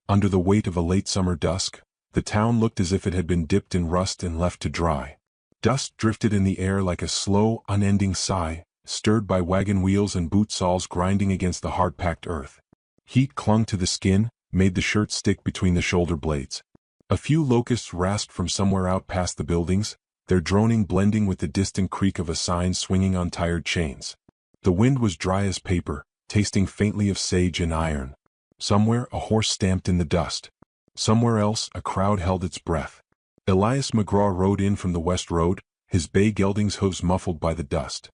Under the weight of a late summer dusk, the town looked as if it had been dipped in rust and left to dry. Dust drifted in the air like a slow, unending sigh, stirred by wagon wheels and boot soles grinding against the hard-packed earth. Heat clung to the skin, made the shirt stick between the shoulder blades. A few locusts rasped from somewhere out past the buildings, their droning blending with the distant creak of a sign swinging on tired chains. The wind was dry as paper, tasting faintly of sage and iron. Somewhere a horse stamped in the dust. Somewhere else a crowd held its breath. Elias McGraw rode in from the west road, his bay gelding's hooves muffled by the dust.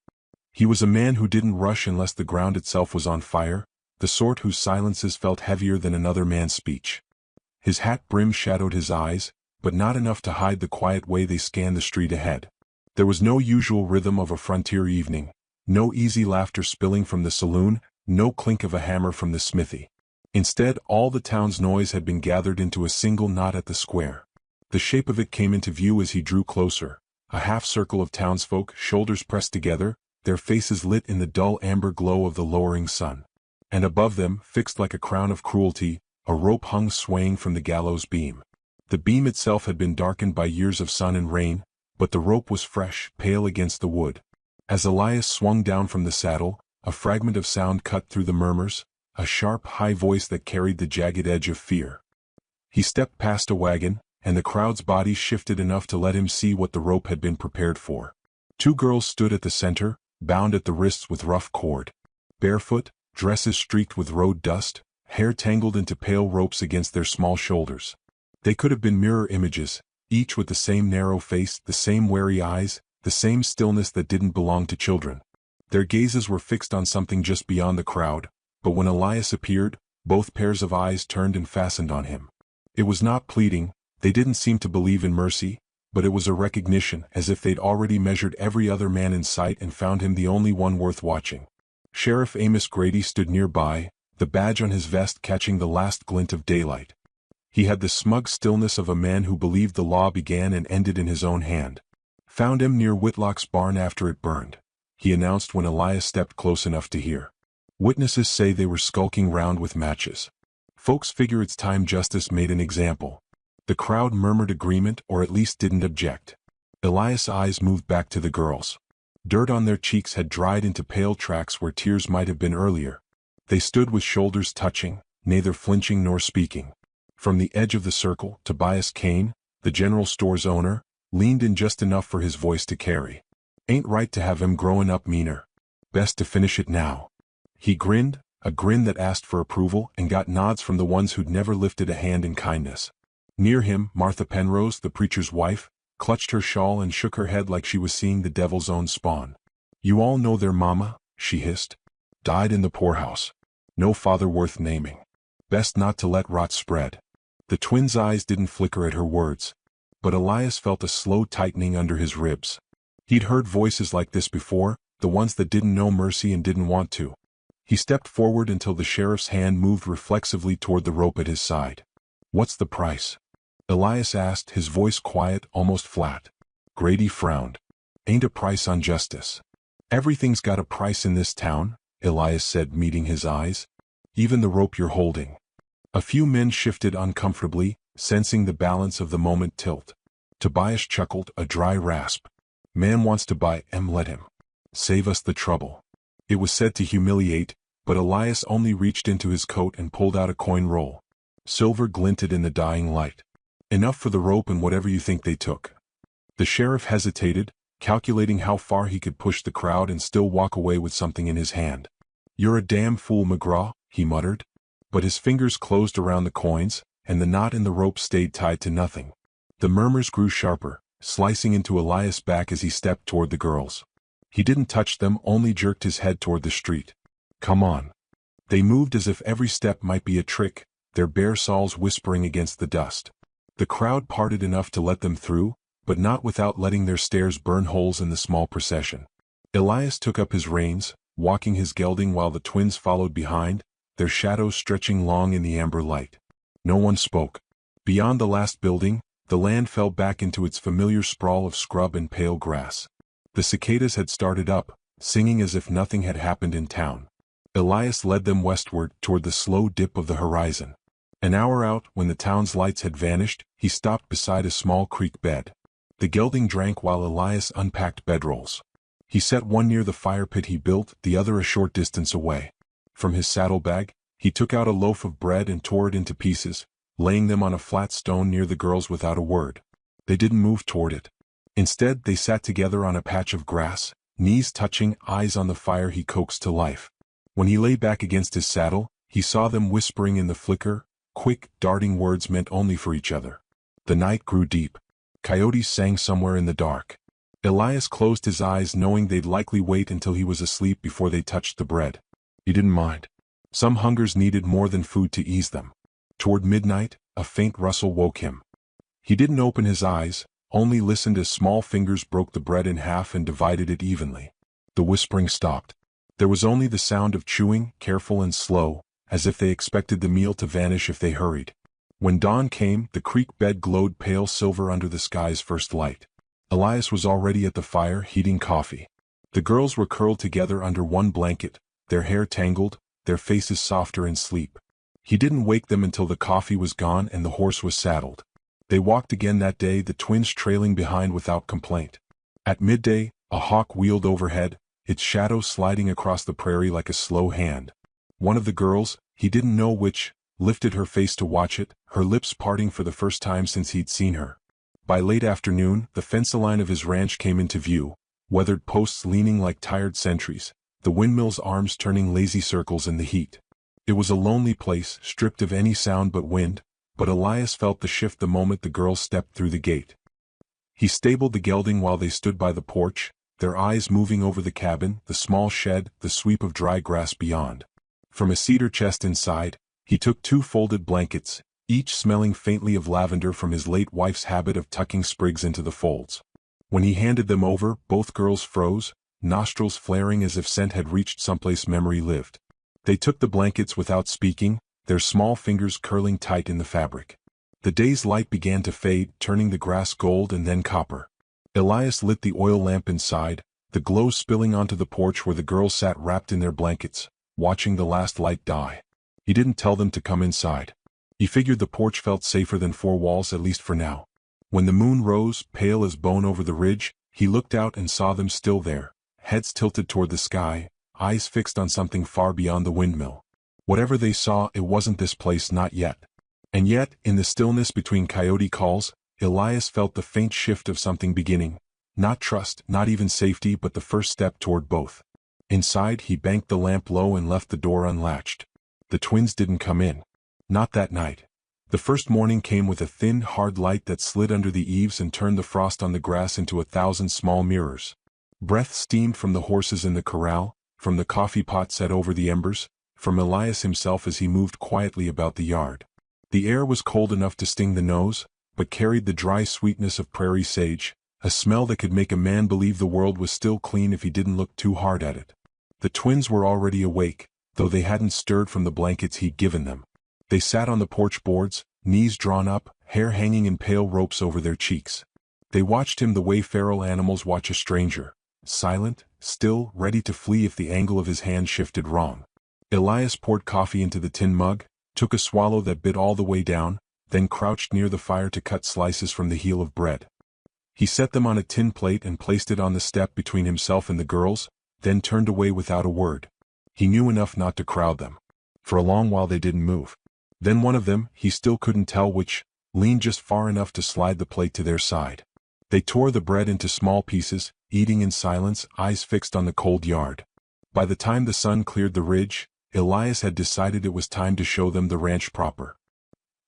He was a man who didn't rush unless the ground itself was on fire, the sort whose silences felt heavier than another man's speech. His hat brim shadowed his eyes, but not enough to hide the quiet way they scanned the street ahead. There was no usual rhythm of a frontier evening, no easy laughter spilling from the saloon, no clink of a hammer from the smithy. Instead, all the town's noise had been gathered into a single knot at the square. The shape of it came into view as he drew closer, a half-circle of townsfolk, shoulders pressed together, their faces lit in the dull amber glow of the lowering sun. And above them, fixed like a crown of cruelty, a rope hung swaying from the gallows beam. The beam itself had been darkened by years of sun and rain, but the rope was fresh, pale against the wood. As Elias swung down from the saddle, a fragment of sound cut through the murmurs, a sharp, high voice that carried the jagged edge of fear. He stepped past a wagon, and the crowd's bodies shifted enough to let him see what the rope had been prepared for. Two girls stood at the center, bound at the wrists with rough cord. Barefoot, dresses streaked with road dust, hair tangled into pale ropes against their small shoulders. They could have been mirror images, each with the same narrow face, the same wary eyes, the same stillness that didn't belong to children. Their gazes were fixed on something just beyond the crowd, but when Elias appeared, both pairs of eyes turned and fastened on him. It was not pleading, they didn't seem to believe in mercy, but it was a recognition, as if they'd already measured every other man in sight and found him the only one worth watching. Sheriff Amos Grady stood nearby, the badge on his vest catching the last glint of daylight. He had the smug stillness of a man who believed the law began and ended in his own hand. "Found him near Whitlock's barn after it burned," he announced when Elias stepped close enough to hear. "Witnesses say they were skulking round with matches. Folks figure it's time justice made an example." The crowd murmured agreement or at least didn't object. Elias' eyes moved back to the girls. Dirt on their cheeks had dried into pale tracks where tears might have been earlier. They stood with shoulders touching, neither flinching nor speaking. From the edge of the circle, Tobias Kane, the general store's owner, leaned in just enough for his voice to carry. "Ain't right to have him growing up meaner. Best to finish it now." He grinned, a grin that asked for approval and got nods from the ones who'd never lifted a hand in kindness. Near him, Martha Penrose, the preacher's wife, clutched her shawl and shook her head like she was seeing the devil's own spawn. "You all know their mama," she hissed. "Died in the poorhouse. No father worth naming. Best not to let rot spread." The twins' eyes didn't flicker at her words, but Elias felt a slow tightening under his ribs. He'd heard voices like this before, the ones that didn't know mercy and didn't want to. He stepped forward until the sheriff's hand moved reflexively toward the rope at his side. "What's the price?" Elias asked, his voice quiet, almost flat. Grady frowned. "Ain't a price on justice." "Everything's got a price in this town," Elias said, meeting his eyes. "Even the rope you're holding." A few men shifted uncomfortably, sensing the balance of the moment tilt. Tobias chuckled, a dry rasp. "Man wants to buy, let him. Save us the trouble." It was said to humiliate, but Elias only reached into his coat and pulled out a coin roll. Silver glinted in the dying light. "Enough for the rope and whatever you think they took." The sheriff hesitated, calculating how far he could push the crowd and still walk away with something in his hand. "You're a damn fool, McGraw," he muttered. But his fingers closed around the coins, and the knot in the rope stayed tied to nothing. The murmurs grew sharper, slicing into Elias' back as he stepped toward the girls. He didn't touch them, only jerked his head toward the street. "Come on." They moved as if every step might be a trick, their bare soles whispering against the dust. The crowd parted enough to let them through, but not without letting their stares burn holes in the small procession. Elias took up his reins, walking his gelding while the twins followed behind, their shadows stretching long in the amber light. No one spoke. Beyond the last building, the land fell back into its familiar sprawl of scrub and pale grass. The cicadas had started up, singing as if nothing had happened in town. Elias led them westward toward the slow dip of the horizon. An hour out, when the town's lights had vanished, he stopped beside a small creek bed. The gelding drank while Elias unpacked bedrolls. He set one near the fire pit he built, the other a short distance away. From his saddlebag, he took out a loaf of bread and tore it into pieces, laying them on a flat stone near the girls without a word. They didn't move toward it. Instead, they sat together on a patch of grass, knees touching, eyes on the fire he coaxed to life. When he lay back against his saddle, he saw them whispering in the flicker, quick, darting words meant only for each other. The night grew deep. Coyotes sang somewhere in the dark. Elias closed his eyes knowing they'd likely wait until he was asleep before they touched the bread. He didn't mind. Some hungers needed more than food to ease them. Toward midnight, a faint rustle woke him. He didn't open his eyes, only listened as small fingers broke the bread in half and divided it evenly. The whispering stopped. There was only the sound of chewing, careful and slow, as if they expected the meal to vanish if they hurried. When dawn came, the creek bed glowed pale silver under the sky's first light. Elias was already at the fire, heating coffee. The girls were curled together under one blanket, their hair tangled, their faces softer in sleep. He didn't wake them until the coffee was gone and the horse was saddled. They walked again that day, the twins trailing behind without complaint. At midday, a hawk wheeled overhead, its shadow sliding across the prairie like a slow hand. One of the girls, he didn't know which, lifted her face to watch it, her lips parting for the first time since he'd seen her. By late afternoon, the fence line of his ranch came into view, weathered posts leaning like tired sentries, the windmill's arms turning lazy circles in the heat. It was a lonely place, stripped of any sound but wind, but Elias felt the shift the moment the girls stepped through the gate. He stabled the gelding while they stood by the porch, their eyes moving over the cabin, the small shed, the sweep of dry grass beyond. From a cedar chest inside, he took 2 folded blankets, each smelling faintly of lavender from his late wife's habit of tucking sprigs into the folds. When he handed them over, both girls froze, nostrils flaring as if scent had reached someplace memory lived. They took the blankets without speaking, their small fingers curling tight in the fabric. The day's light began to fade, turning the grass gold and then copper. Elias lit the oil lamp inside, the glow spilling onto the porch where the girls sat wrapped in their blankets, watching the last light die. He didn't tell them to come inside. He figured the porch felt safer than 4 walls, at least for now. When the moon rose, pale as bone over the ridge, he looked out and saw them still there, heads tilted toward the sky, eyes fixed on something far beyond the windmill. Whatever they saw, it wasn't this place, not yet. And yet, in the stillness between coyote calls, Elias felt the faint shift of something beginning. Not trust, not even safety, but the first step toward both. Inside, he banked the lamp low and left the door unlatched. The twins didn't come in. Not that night. The first morning came with a thin, hard light that slid under the eaves and turned the frost on the grass into 1,000 small mirrors. Breath steamed from the horses in the corral, from the coffee pot set over the embers, from Elias himself as he moved quietly about the yard. The air was cold enough to sting the nose, but carried the dry sweetness of prairie sage, a smell that could make a man believe the world was still clean if he didn't look too hard at it. The twins were already awake, though they hadn't stirred from the blankets he'd given them. They sat on the porch boards, knees drawn up, hair hanging in pale ropes over their cheeks. They watched him the way feral animals watch a stranger, silent, still, ready to flee if the angle of his hand shifted wrong. Elias poured coffee into the tin mug, took a swallow that bit all the way down, then crouched near the fire to cut slices from the heel of bread. He set them on a tin plate and placed it on the step between himself and the girls, then turned away without a word. He knew enough not to crowd them. For a long while they didn't move. Then one of them, he still couldn't tell which, leaned just far enough to slide the plate to their side. They tore the bread into small pieces, eating in silence, eyes fixed on the cold yard. By the time the sun cleared the ridge, Elias had decided it was time to show them the ranch proper.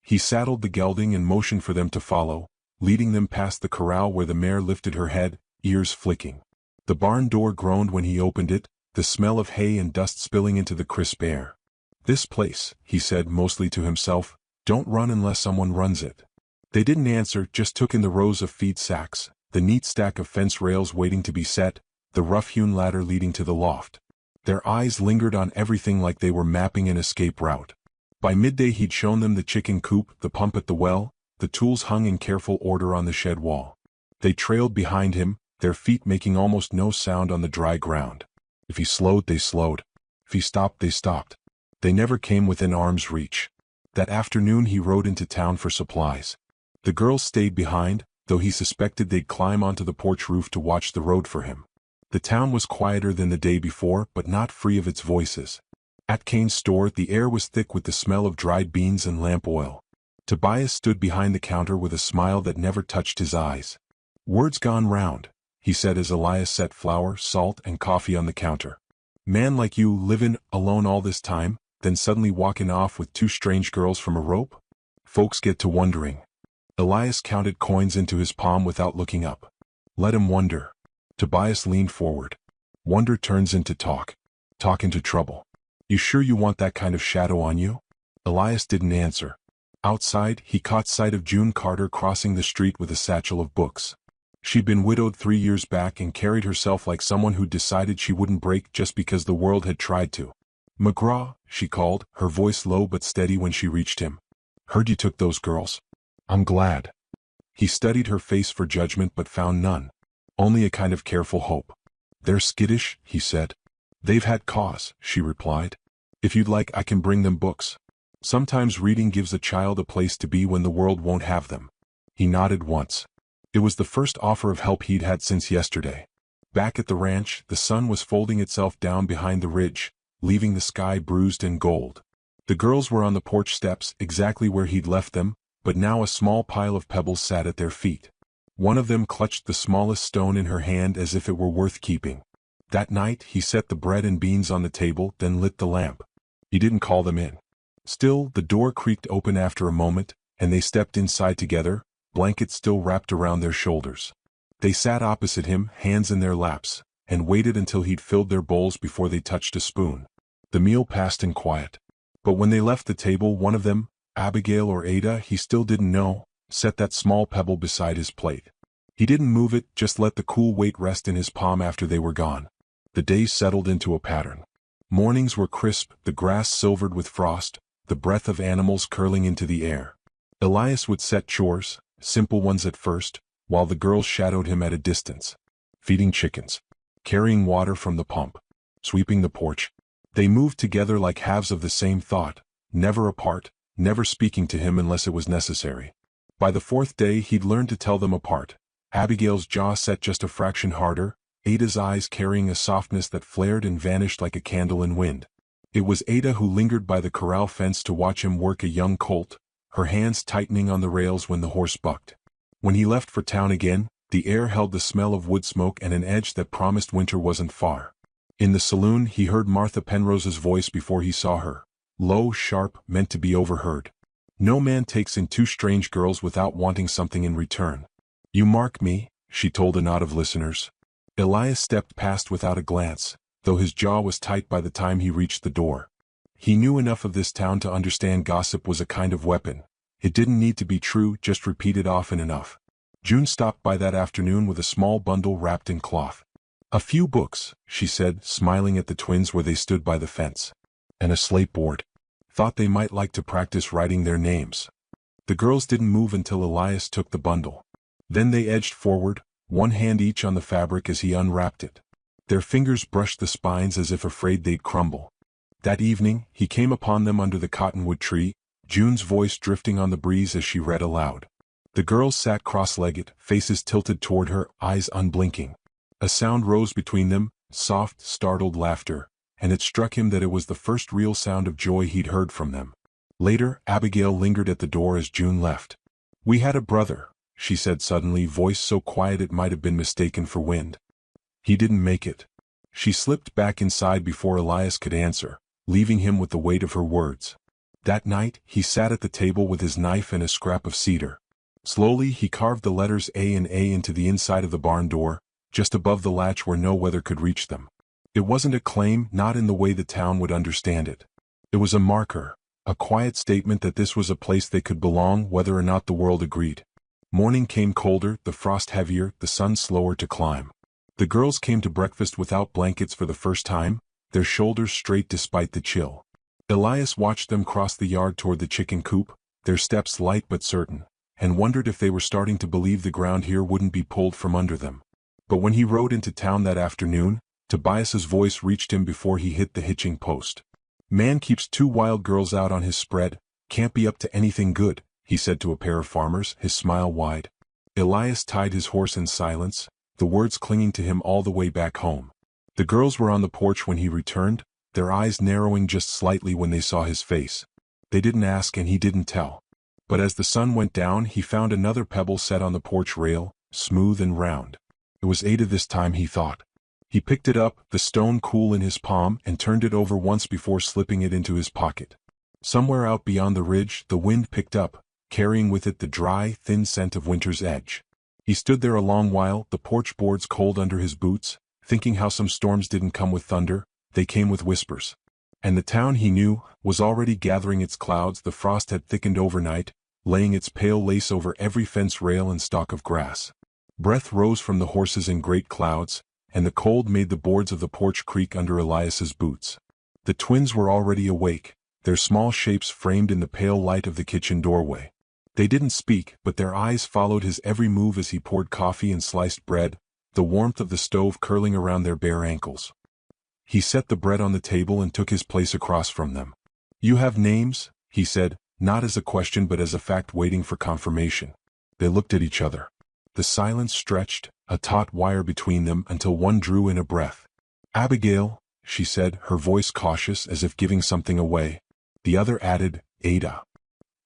He saddled the gelding and motioned for them to follow, leading them past the corral where the mare lifted her head, ears flicking. The barn door groaned when he opened it, the smell of hay and dust spilling into the crisp air. "This place," he said mostly to himself, "don't run unless someone runs it." They didn't answer, just took in the rows of feed sacks, the neat stack of fence rails waiting to be set, the rough-hewn ladder leading to the loft. Their eyes lingered on everything like they were mapping an escape route. By midday he'd shown them the chicken coop, the pump at the well, the tools hung in careful order on the shed wall. They trailed behind him, their feet making almost no sound on the dry ground. If he slowed, they slowed. If he stopped, they stopped. They never came within arm's reach. That afternoon he rode into town for supplies. The girls stayed behind, though he suspected they'd climb onto the porch roof to watch the road for him. The town was quieter than the day before, but not free of its voices. At Kane's store, the air was thick with the smell of dried beans and lamp oil. Tobias stood behind the counter with a smile that never touched his eyes. "Word's gone round," he said as Elias set flour, salt, and coffee on the counter. "Man like you livin' alone all this time, then suddenly walking off with two strange girls from a rope? Folks get to wondering." Elias counted coins into his palm without looking up. "Let him wonder." Tobias leaned forward. "Wonder turns into talk. Talk into trouble. You sure you want that kind of shadow on you?" Elias didn't answer. Outside, he caught sight of June Carter crossing the street with a satchel of books. She'd been widowed 3 years back and carried herself like someone who'd decided she wouldn't break just because the world had tried to. "McGraw," she called, her voice low but steady when she reached him. "Heard you took those girls. I'm glad." He studied her face for judgment but found none. Only a kind of careful hope. "They're skittish," he said. "They've had cause," she replied. "If you'd like, I can bring them books. Sometimes reading gives a child a place to be when the world won't have them." He nodded once. It was the first offer of help he'd had since yesterday. Back at the ranch, the sun was folding itself down behind the ridge, leaving the sky bruised and gold. The girls were on the porch steps, exactly where he'd left them, but now a small pile of pebbles sat at their feet. One of them clutched the smallest stone in her hand as if it were worth keeping. That night, he set the bread and beans on the table, then lit the lamp. He didn't call them in. Still, the door creaked open after a moment, and they stepped inside together, blankets still wrapped around their shoulders. They sat opposite him, hands in their laps, and waited until he'd filled their bowls before they touched a spoon. The meal passed in quiet. But when they left the table, one of them, Abigail or Ada, he still didn't know, set that small pebble beside his plate. He didn't move it, just let the cool weight rest in his palm after they were gone. The days settled into a pattern. Mornings were crisp, the grass silvered with frost, the breath of animals curling into the air. Elias would set chores, simple ones at first, while the girls shadowed him at a distance. Feeding chickens. Carrying water from the pump. Sweeping the porch. They moved together like halves of the same thought, never apart, never speaking to him unless it was necessary. By the fourth day he'd learned to tell them apart. Abigail's jaw set just a fraction harder, Ada's eyes carrying a softness that flared and vanished like a candle in wind. It was Ada who lingered by the corral fence to watch him work a young colt, her hands tightening on the rails when the horse bucked. When he left for town again, the air held the smell of wood smoke and an edge that promised winter wasn't far. In the saloon he heard Martha Penrose's voice before he saw her. Low, sharp, meant to be overheard. "No man takes in two strange girls without wanting something in return. You mark me," she told a knot of listeners. Elias stepped past without a glance, though his jaw was tight by the time he reached the door. He knew enough of this town to understand gossip was a kind of weapon. It didn't need to be true, just repeated often enough. June stopped by that afternoon with a small bundle wrapped in cloth. "A few books," she said, smiling at the twins where they stood by the fence. "And a slate board. Thought they might like to practice writing their names." The girls didn't move until Elias took the bundle. Then they edged forward, one hand each on the fabric as he unwrapped it. Their fingers brushed the spines as if afraid they'd crumble. That evening, he came upon them under the cottonwood tree, June's voice drifting on the breeze as she read aloud. The girls sat cross-legged, faces tilted toward her, eyes unblinking. A sound rose between them, soft, startled laughter, and it struck him that it was the first real sound of joy he'd heard from them. Later, Abigail lingered at the door as June left. "We had a brother," she said suddenly, voice so quiet it might have been mistaken for wind. "He didn't make it." She slipped back inside before Elias could answer, leaving him with the weight of her words. That night, he sat at the table with his knife and a scrap of cedar. Slowly, he carved the letters A and A into the inside of the barn door, just above the latch where no weather could reach them. It wasn't a claim, not in the way the town would understand it. It was a marker, a quiet statement that this was a place they could belong whether or not the world agreed. Morning came colder, the frost heavier, the sun slower to climb. The girls came to breakfast without blankets for the first time, their shoulders straight despite the chill. Elias watched them cross the yard toward the chicken coop, their steps light but certain, and wondered if they were starting to believe the ground here wouldn't be pulled from under them. But when he rode into town that afternoon, Tobias's voice reached him before he hit the hitching post. "Man keeps two wild girls out on his spread, Can't be up to anything good, he said to a pair of farmers, his smile wide. Elias tied his horse in silence, the words clinging to him all the way back home. The girls were on the porch when he returned, their eyes narrowing just slightly when they saw his face. They didn't ask and he didn't tell. But as the sun went down, he found another pebble set on the porch rail, smooth and round. It was Ada this time, he thought. He picked it up, the stone cool in his palm, and turned it over once before slipping it into his pocket. Somewhere out beyond the ridge, the wind picked up, carrying with it the dry, thin scent of winter's edge. He stood there a long while, the porch boards cold under his boots, thinking how some storms didn't come with thunder, they came with whispers. And the town, he knew, was already gathering its clouds. The frost had thickened overnight, laying its pale lace over every fence rail and stalk of grass. Breath rose from the horses in great clouds, and the cold made the boards of the porch creak under Elias's boots. The twins were already awake, their small shapes framed in the pale light of the kitchen doorway. They didn't speak, but their eyes followed his every move as he poured coffee and sliced bread, the warmth of the stove curling around their bare ankles. He set the bread on the table and took his place across from them. "You have names?" he said, not as a question but as a fact waiting for confirmation. They looked at each other. The silence stretched, a taut wire between them, until one drew in a breath. "Abigail," she said, her voice cautious as if giving something away. The other added, "Ada."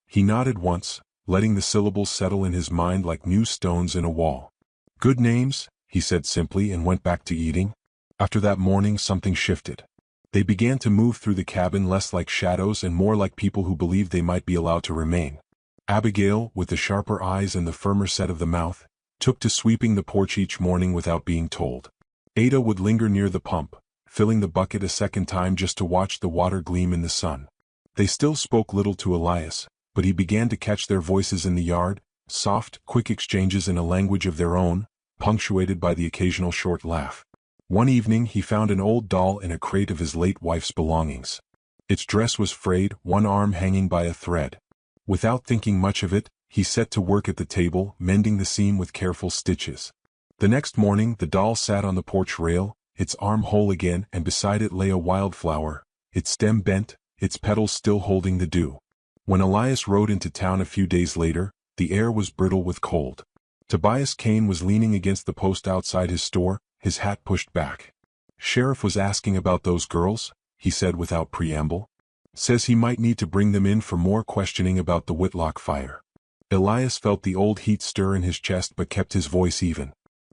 He nodded once, letting the syllables settle in his mind like new stones in a wall. "Good names," he said simply, and went back to eating. After that morning something shifted. They began to move through the cabin less like shadows and more like people who believed they might be allowed to remain. Abigail, with the sharper eyes and the firmer set of the mouth, took to sweeping the porch each morning without being told. Ada would linger near the pump, filling the bucket a second time just to watch the water gleam in the sun. They still spoke little to Elias, but he began to catch their voices in the yard, soft, quick exchanges in a language of their own, punctuated by the occasional short laugh. One evening he found an old doll in a crate of his late wife's belongings. Its dress was frayed, one arm hanging by a thread. Without thinking much of it, he set to work at the table, mending the seam with careful stitches. The next morning the doll sat on the porch rail, its arm whole again, and beside it lay a wildflower, its stem bent, its petals still holding the dew. When Elias rode into town a few days later, the air was brittle with cold. Tobias Kane was leaning against the post outside his store, his hat pushed back. "Sheriff was asking about those girls," he said without preamble. "Says he might need to bring them in for more questioning about the Whitlock fire." Elias felt the old heat stir in his chest but kept his voice even.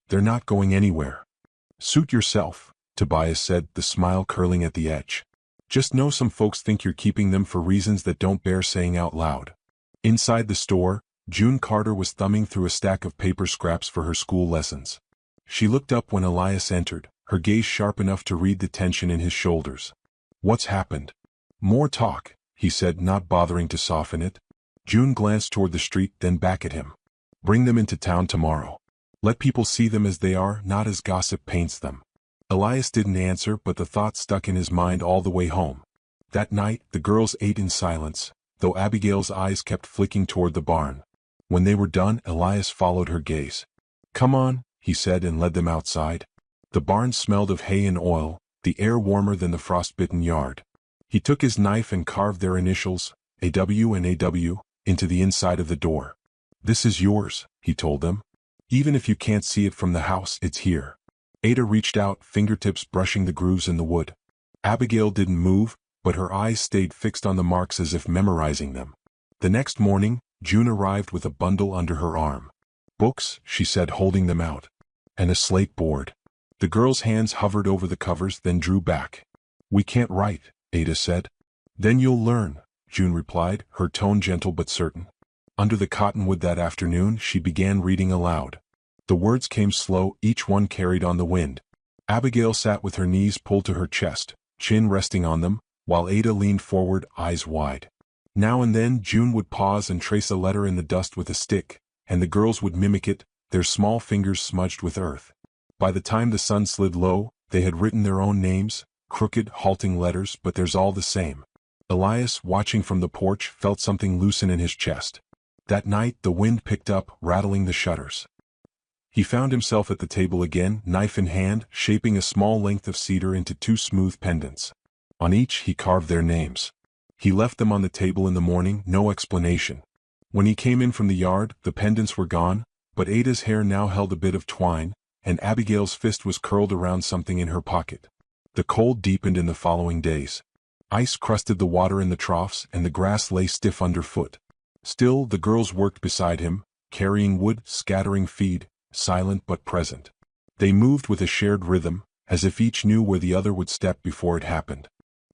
"They're not going anywhere." "Suit yourself," Tobias said, the smile curling at the edge. "Just know some folks think you're keeping them for reasons that don't bear saying out loud." Inside the store, June Carter was thumbing through a stack of paper scraps for her school lessons. She looked up when Elias entered, her gaze sharp enough to read the tension in his shoulders. "What's happened?" "More talk," he said, not bothering to soften it. June glanced toward the street, then back at him. "Bring them into town tomorrow. Let people see them as they are, not as gossip paints them." Elias didn't answer, but the thought stuck in his mind all the way home. That night, the girls ate in silence, though Abigail's eyes kept flicking toward the barn. When they were done, Elias followed her gaze. "Come on," he said, and led them outside. The barn smelled of hay and oil, the air warmer than the frostbitten yard. He took his knife and carved their initials, AW and AW, into the inside of the door. "This is yours," he told them. "Even if you can't see it from the house, it's here." Ada reached out, fingertips brushing the grooves in the wood. Abigail didn't move, but her eyes stayed fixed on the marks as if memorizing them. The next morning, June arrived with a bundle under her arm. "Books," she said, holding them out. "And a slate board." The girl's hands hovered over the covers, then drew back. "We can't write," Ada said. "Then you'll learn," June replied, her tone gentle but certain. Under the cottonwood that afternoon, she began reading aloud. The words came slow, each one carried on the wind. Abigail sat with her knees pulled to her chest, chin resting on them, while Ada leaned forward, eyes wide. Now and then June would pause and trace a letter in the dust with a stick, and the girls would mimic it, their small fingers smudged with earth. By the time the sun slid low, they had written their own names, crooked, halting letters, but theirs all the same. Elias, watching from the porch, felt something loosen in his chest. That night the wind picked up, rattling the shutters. He found himself at the table again, knife in hand, shaping a small length of cedar into two smooth pendants. On each he carved their names. He left them on the table in the morning, no explanation. When he came in from the yard, the pendants were gone, but Ada's hair now held a bit of twine, and Abigail's fist was curled around something in her pocket. The cold deepened in the following days. Ice crusted the water in the troughs and the grass lay stiff underfoot. Still, the girls worked beside him, carrying wood, scattering feed, silent but present. They moved with a shared rhythm, as if each knew where the other would step before it happened.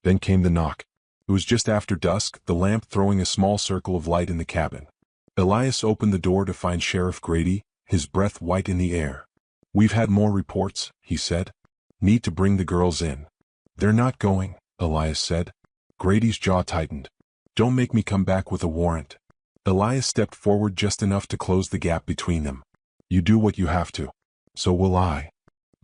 Then came the knock. It was just after dusk, the lamp throwing a small circle of light in the cabin. Elias opened the door to find Sheriff Grady, his breath white in the air. "We've had more reports," he said. "Need to bring the girls in." "They're not going," Elias said. Grady's jaw tightened. "Don't make me come back with a warrant." Elias stepped forward just enough to close the gap between them. "You do what you have to. So will I."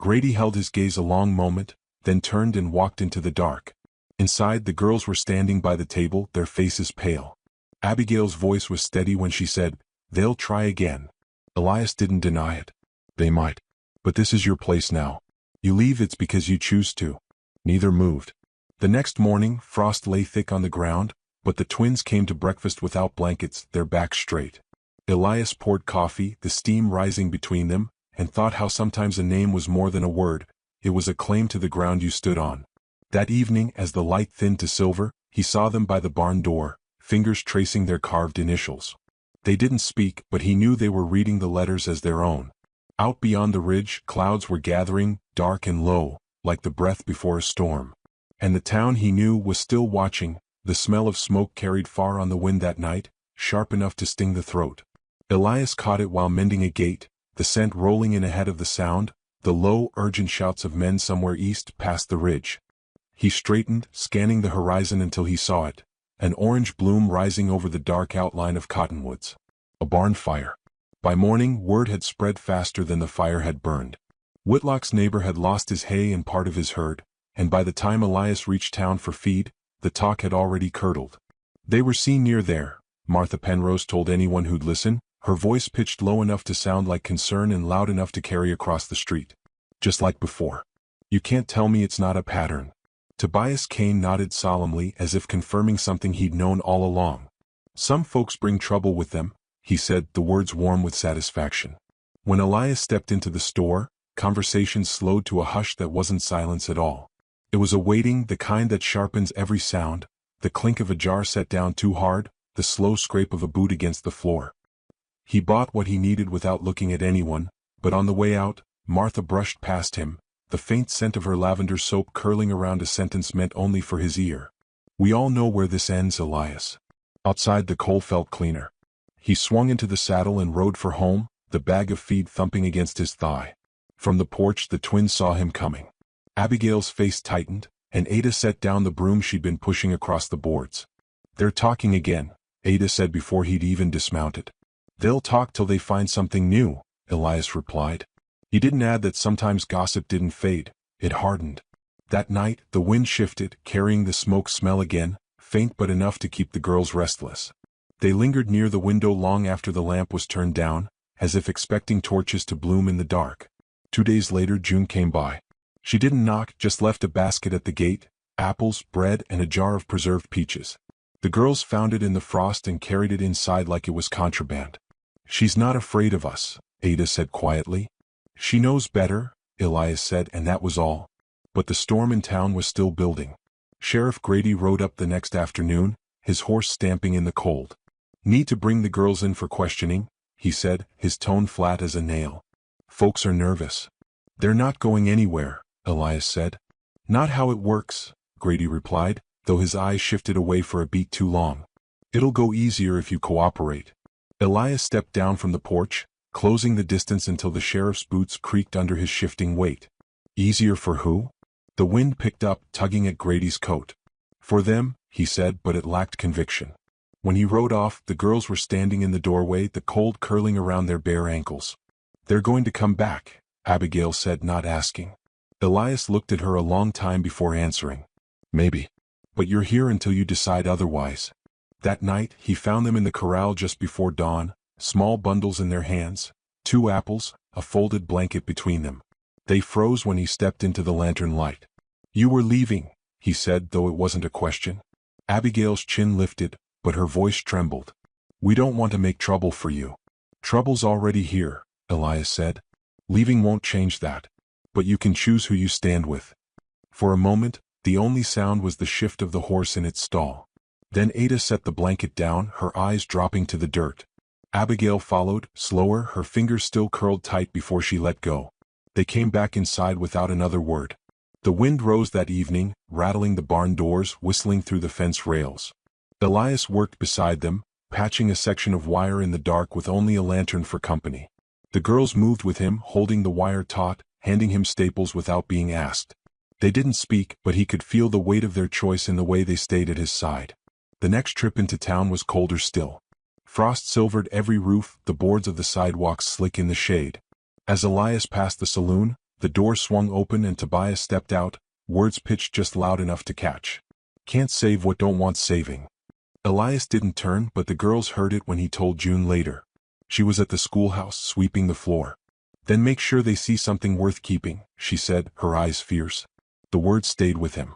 Grady held his gaze a long moment, then turned and walked into the dark. Inside, the girls were standing by the table, their faces pale. Abigail's voice was steady when she said, "They'll try again." Elias didn't deny it. "They might. But this is your place now. You leave, it's because you choose to." Neither moved. The next morning, frost lay thick on the ground, but the twins came to breakfast without blankets, their backs straight. Elias poured coffee, the steam rising between them, and thought how sometimes a name was more than a word. It was a claim to the ground you stood on. That evening, as the light thinned to silver, he saw them by the barn door, fingers tracing their carved initials. They didn't speak, but he knew they were reading the letters as their own. Out beyond the ridge, clouds were gathering, dark and low, like the breath before a storm. And the town, he knew, was still watching. The smell of smoke carried far on the wind that night, sharp enough to sting the throat. Elias caught it while mending a gate, the scent rolling in ahead of the sound, the low, urgent shouts of men somewhere east past the ridge. He straightened, scanning the horizon until he saw it, an orange bloom rising over the dark outline of cottonwoods. A barn fire. By morning, word had spread faster than the fire had burned. Whitlock's neighbor had lost his hay and part of his herd, and by the time Elias reached town for feed, the talk had already curdled. They were seen near there, Martha Penrose told anyone who'd listen, her voice pitched low enough to sound like concern and loud enough to carry across the street. "Just like before. You can't tell me it's not a pattern." Tobias Kane nodded solemnly as if confirming something he'd known all along. "Some folks bring trouble with them," he said, the words warm with satisfaction. When Elias stepped into the store, conversation slowed to a hush that wasn't silence at all. It was a waiting, the kind that sharpens every sound, the clink of a jar set down too hard, the slow scrape of a boot against the floor. He bought what he needed without looking at anyone, but on the way out, Martha brushed past him, the faint scent of her lavender soap curling around a sentence meant only for his ear. "We all know where this ends, Elias." Outside, the coal felt cleaner. He swung into the saddle and rode for home, the bag of feed thumping against his thigh. From the porch, the twins saw him coming. Abigail's face tightened, and Ada set down the broom she'd been pushing across the boards. "They're talking again," Ada said before he'd even dismounted. "They'll talk till they find something new," Elias replied. He didn't add that sometimes gossip didn't fade, it hardened. That night, the wind shifted, carrying the smoke smell again, faint but enough to keep the girls restless. They lingered near the window long after the lamp was turned down, as if expecting torches to bloom in the dark. 2 days later, June came by. She didn't knock, just left a basket at the gate, apples, bread, and a jar of preserved peaches. The girls found it in the frost and carried it inside like it was contraband. "She's not afraid of us," Ada said quietly. "She knows better," Elias said, and that was all. But the storm in town was still building. Sheriff Grady rode up the next afternoon, his horse stamping in the cold. "Need to bring the girls in for questioning," he said, his tone flat as a nail. "Folks are nervous." "They're not going anywhere," Elias said. "Not how it works," Grady replied, though his eyes shifted away for a beat too long. "It'll go easier if you cooperate." Elias stepped down from the porch, closing the distance until the sheriff's boots creaked under his shifting weight. "Easier for who?" The wind picked up, tugging at Grady's coat. "For them," he said, but it lacked conviction. When he rode off, the girls were standing in the doorway, the cold curling around their bare ankles. "They're going to come back," Abigail said, not asking. Elias looked at her a long time before answering. "Maybe. But you're here until you decide otherwise." That night, he found them in the corral just before dawn, small bundles in their hands, 2 apples, a folded blanket between them. They froze when he stepped into the lantern light. "You were leaving," he said, though it wasn't a question. Abigail's chin lifted, but her voice trembled. "We don't want to make trouble for you." "Trouble's already here," Elias said. "Leaving won't change that. But you can choose who you stand with." For a moment, the only sound was the shift of the horse in its stall. Then Ada set the blanket down, her eyes dropping to the dirt. Abigail followed, slower, her fingers still curled tight before she let go. They came back inside without another word. The wind rose that evening, rattling the barn doors, whistling through the fence rails. Elias worked beside them, patching a section of wire in the dark with only a lantern for company. The girls moved with him, holding the wire taut, handing him staples without being asked. They didn't speak, but he could feel the weight of their choice in the way they stayed at his side. The next trip into town was colder still. Frost silvered every roof, the boards of the sidewalks slick in the shade. As Elias passed the saloon, the door swung open and Tobias stepped out, words pitched just loud enough to catch. "Can't save what don't want saving." Elias didn't turn, but the girls heard it when he told June later. She was at the schoolhouse, sweeping the floor. "Then make sure they see something worth keeping," she said, her eyes fierce. The words stayed with him.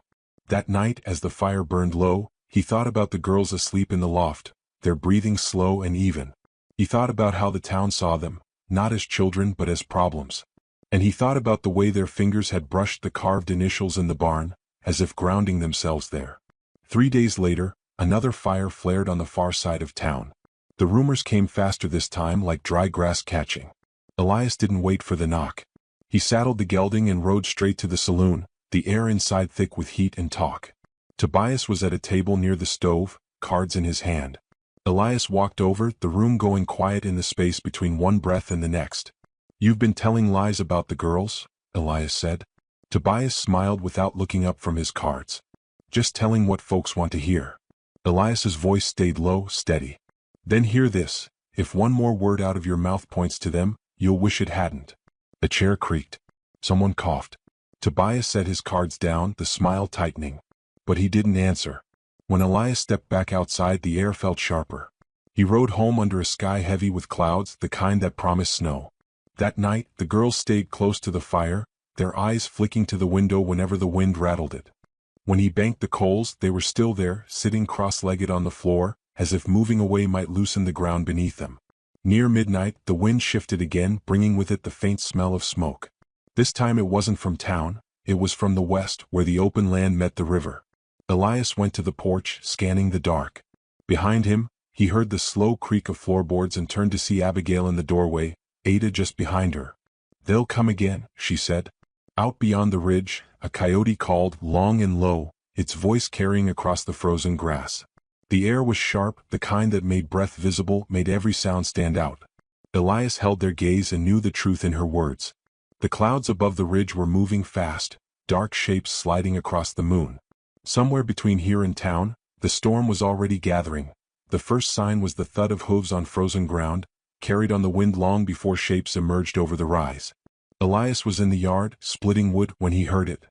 That night, as the fire burned low, he thought about the girls asleep in the loft, their breathing slow and even. He thought about how the town saw them, not as children but as problems. And he thought about the way their fingers had brushed the carved initials in the barn, as if grounding themselves there. 3 days later, another fire flared on the far side of town. The rumors came faster this time, like dry grass catching. Elias didn't wait for the knock. He saddled the gelding and rode straight to the saloon, the air inside thick with heat and talk. Tobias was at a table near the stove, cards in his hand. Elias walked over, the room going quiet in the space between one breath and the next. "You've been telling lies about the girls?" Elias said. Tobias smiled without looking up from his cards. "Just telling what folks want to hear." Elias's voice stayed low, steady. "Then hear this. If one more word out of your mouth points to them, you'll wish it hadn't." A chair creaked. Someone coughed. Tobias set his cards down, the smile tightening. But he didn't answer. When Elias stepped back outside, the air felt sharper. He rode home under a sky heavy with clouds, the kind that promised snow. That night, the girls stayed close to the fire, their eyes flicking to the window whenever the wind rattled it. When he banked the coals, they were still there, sitting cross-legged on the floor, as if moving away might loosen the ground beneath them. Near midnight, the wind shifted again, bringing with it the faint smell of smoke. This time it wasn't from town, it was from the west, where the open land met the river. Elias went to the porch, scanning the dark. Behind him, he heard the slow creak of floorboards and turned to see Abigail in the doorway, Ada just behind her. "They'll come again," she said. Out beyond the ridge, a coyote called, long and low, its voice carrying across the frozen grass. The air was sharp, the kind that made breath visible, made every sound stand out. Elias held their gaze and knew the truth in her words. The clouds above the ridge were moving fast, dark shapes sliding across the moon. Somewhere between here and town, the storm was already gathering. The first sign was the thud of hooves on frozen ground, carried on the wind long before shapes emerged over the rise. Elias was in the yard, splitting wood, when he heard it.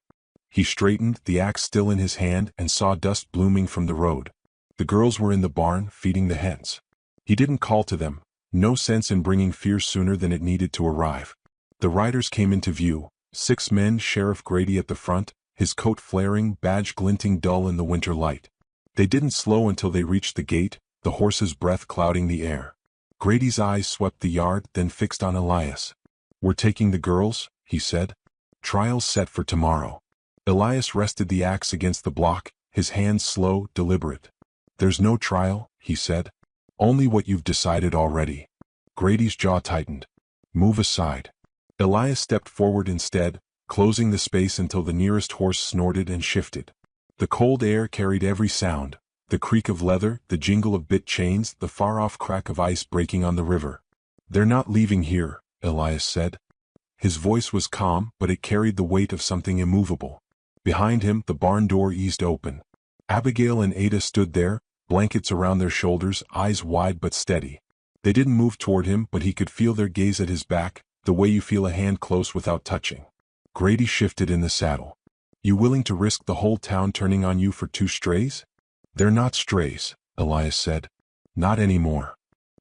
He straightened, the axe still in his hand, and saw dust blooming from the road. The girls were in the barn, feeding the hens. He didn't call to them. No sense in bringing fear sooner than it needed to arrive. The riders came into view, 6 men, Sheriff Grady at the front, his coat flaring, badge glinting dull in the winter light. They didn't slow until they reached the gate, the horse's breath clouding the air. Grady's eyes swept the yard, then fixed on Elias. "We're taking the girls," he said. "Trial's set for tomorrow." Elias rested the axe against the block, his hands slow, deliberate. "There's no trial," he said. "Only what you've decided already." Grady's jaw tightened. "Move aside." Elias stepped forward instead, closing the space until the nearest horse snorted and shifted. The cold air carried every sound, the creak of leather, the jingle of bit chains, the far-off crack of ice breaking on the river. "They're not leaving here," Elias said. His voice was calm, but it carried the weight of something immovable. Behind him, the barn door eased open. Abigail and Ada stood there, blankets around their shoulders, eyes wide but steady. They didn't move toward him, but he could feel their gaze at his back, the way you feel a hand close without touching. Grady shifted in the saddle. "You willing to risk the whole town turning on you for 2 strays?" "They're not strays," Elias said. "Not anymore."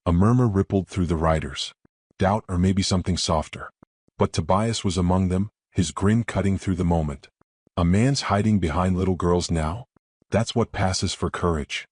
A murmur rippled through the riders. Doubt, or maybe something softer. But Tobias was among them, his grin cutting through the moment. "A man's hiding behind little girls now?" That's what passes for courage.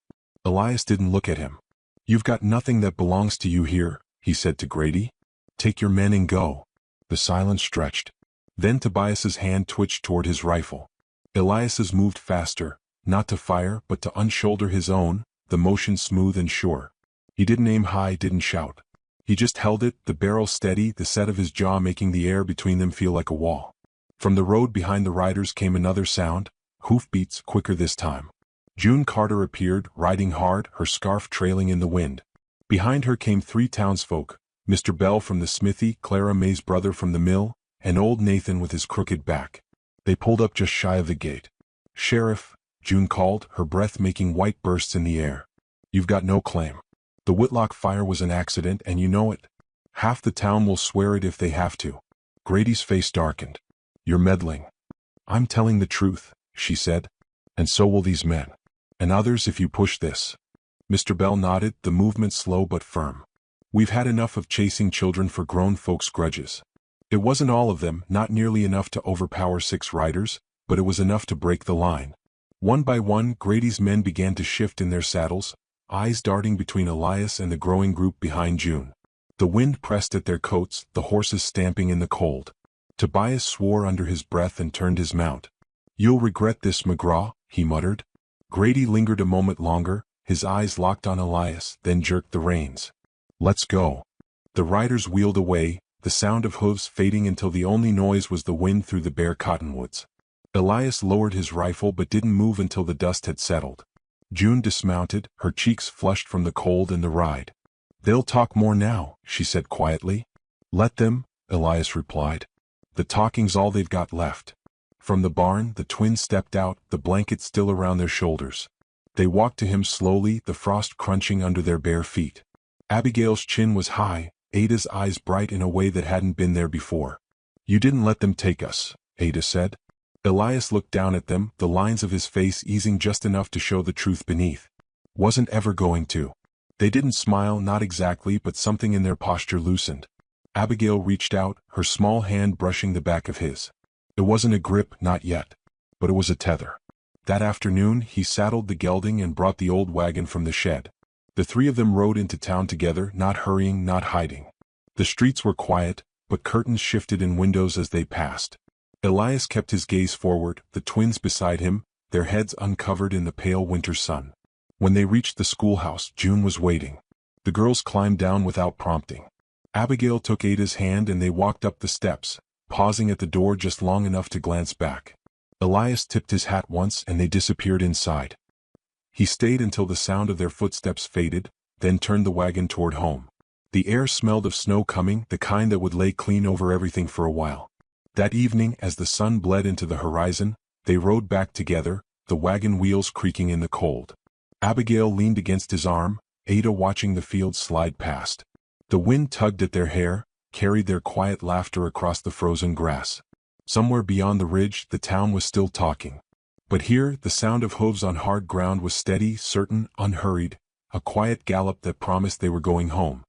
Elias didn't look at him. You've got nothing that belongs to you here, he said to Grady. Take your men and go. The silence stretched. Then Tobias's hand twitched toward his rifle. Elias's moved faster, not to fire but to unshoulder his own, the motion smooth and sure. He didn't aim high, didn't shout. He just held it, the barrel steady, the set of his jaw making the air between them feel like a wall. From the road behind the riders came another sound, hoofbeats, quicker this time. June Carter appeared, riding hard, her scarf trailing in the wind. Behind her came 3 townsfolk, Mr. Bell from the smithy, Clara May's brother from the mill, and old Nathan with his crooked back. They pulled up just shy of the gate. Sheriff, June called, her breath making white bursts in the air. You've got no claim. The Whitlock fire was an accident and you know it. Half the town will swear it if they have to. Grady's face darkened. You're meddling. I'm telling the truth, she said. And so will these men. And others if you push this. Mr. Bell nodded, the movement slow but firm. We've had enough of chasing children for grown folks' grudges. It wasn't all of them, not nearly enough to overpower 6 riders, but it was enough to break the line. One by one, Grady's men began to shift in their saddles, eyes darting between Elias and the growing group behind June. The wind pressed at their coats, the horses stamping in the cold. Tobias swore under his breath and turned his mount. You'll regret this, McGraw, he muttered. Grady lingered a moment longer, his eyes locked on Elias, then jerked the reins. Let's go. The riders wheeled away, the sound of hooves fading until the only noise was the wind through the bare cottonwoods. Elias lowered his rifle but didn't move until the dust had settled. June dismounted, her cheeks flushed from the cold and the ride. They'll talk more now, she said quietly. Let them, Elias replied. The talking's all they've got left. From the barn, the twins stepped out, the blanket still around their shoulders. They walked to him slowly, the frost crunching under their bare feet. Abigail's chin was high, Ada's eyes bright in a way that hadn't been there before. You didn't let them take us, Ada said. Elias looked down at them, the lines of his face easing just enough to show the truth beneath. Wasn't ever going to. They didn't smile, not exactly, but something in their posture loosened. Abigail reached out, her small hand brushing the back of his. It wasn't a grip, not yet. But it was a tether. That afternoon, he saddled the gelding and brought the old wagon from the shed. The 3 of them rode into town together, not hurrying, not hiding. The streets were quiet, but curtains shifted in windows as they passed. Elias kept his gaze forward, the twins beside him, their heads uncovered in the pale winter sun. When they reached the schoolhouse, June was waiting. The girls climbed down without prompting. Abigail took Ada's hand and they walked up the steps, pausing at the door just long enough to glance back. Elias tipped his hat once and they disappeared inside. He stayed until the sound of their footsteps faded, then turned the wagon toward home. The air smelled of snow coming, the kind that would lay clean over everything for a while. That evening, as the sun bled into the horizon, they rode back together, the wagon wheels creaking in the cold. Abigail leaned against his arm, Ada watching the fields slide past. The wind tugged at their hair, carried their quiet laughter across the frozen grass. Somewhere beyond the ridge, the town was still talking. But here, the sound of hooves on hard ground was steady, certain, unhurried, a quiet gallop that promised they were going home.